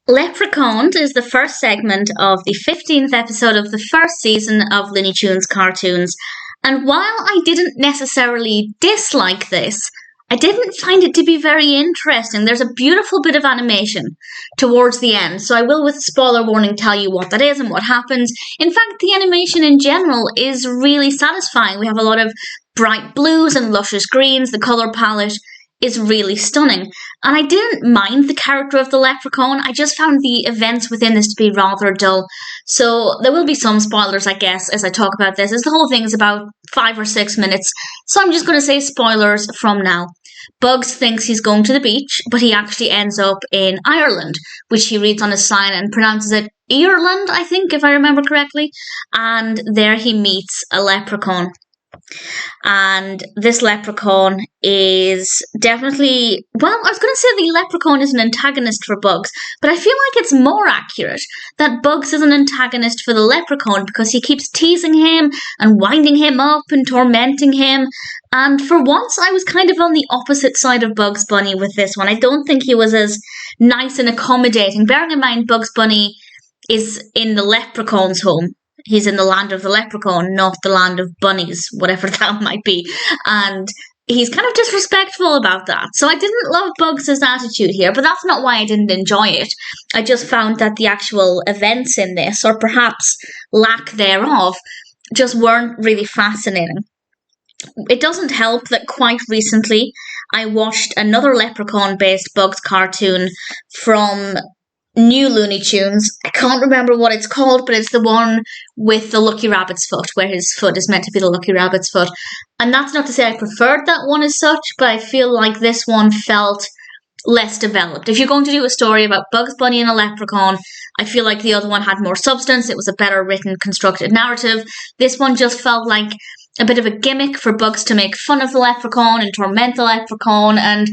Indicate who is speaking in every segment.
Speaker 1: Leprechaun is the first segment of the 15th episode of the first season of Looney Tunes cartoons, and while I didn't necessarily dislike this, I didn't find it to be very interesting. There's a beautiful bit of animation towards the end, so I will, with spoiler warning, tell you what that is and what happens. In fact, the animation in general is really satisfying. We have a lot of bright blues and luscious greens. The colour palette is really stunning. And I didn't mind the character of the Leprechaun, I just found the events within this to be rather dull. So there will be some spoilers, I guess, as I talk about this, as the whole thing is about 5 or 6 minutes. So I'm just going to say spoilers from now. Bugs thinks he's going to the beach, but he actually ends up in Ireland, which he reads on a sign and pronounces it Ireland, I think, if I remember correctly. And there he meets a leprechaun. And this leprechaun is definitely, well, I was going to say the leprechaun is an antagonist for Bugs, but I feel like it's more accurate that Bugs is an antagonist for the leprechaun because he keeps teasing him and winding him up and tormenting him. And for once, I was kind of on the opposite side of Bugs Bunny with this one. I don't think he was as nice and accommodating. Bearing in mind, Bugs Bunny is in the leprechaun's home. He's in the land of the leprechaun, not the land of bunnies, whatever that might be. And he's kind of disrespectful about that. So I didn't love Bugs' attitude here, but that's not why I didn't enjoy it. I just found that the actual events in this, or perhaps lack thereof, just weren't really fascinating. It doesn't help that quite recently I watched another leprechaun-based Bugs cartoon from New Looney Tunes. I can't remember what it's called, but it's the one with the Lucky Rabbit's foot, where his foot is meant to be the Lucky Rabbit's foot. And that's not to say I preferred that one as such, but I feel like this one felt less developed. If you're going to do a story about Bugs Bunny and a leprechaun, I feel like the other one had more substance. It was a better written, constructed narrative. This one just felt like a bit of a gimmick for Bugs to make fun of the leprechaun and torment the leprechaun. And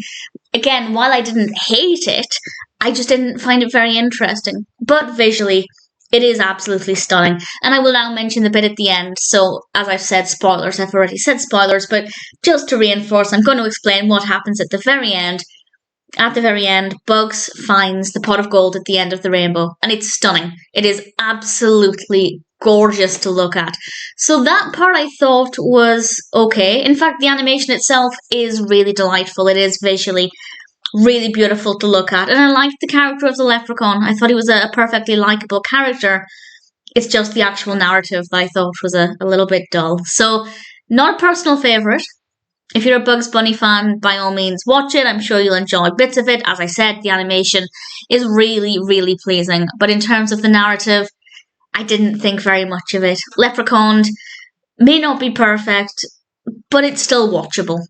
Speaker 1: again, while I didn't hate it, I just didn't find it very interesting. But visually, it is absolutely stunning. And I will now mention the bit at the end. So, as I've said, spoilers. I've already said spoilers, but just to reinforce, I'm going to explain what happens at the very end. At the very end, Bugs finds the pot of gold at the end of the rainbow. And it's stunning. It is absolutely gorgeous to look at. So that part I thought was okay. In fact, the animation itself is really delightful. It is visually really beautiful to look at. And I liked the character of the leprechaun. I thought he was a perfectly likable character. It's just the actual narrative that I thought was a little bit dull. So, not a personal favourite. If you're a Bugs Bunny fan, by all means watch it. I'm sure you'll enjoy bits of it. As I said, the animation is really, really pleasing. But in terms of the narrative, I didn't think very much of it. Leprechaun may not be perfect, but it's still watchable.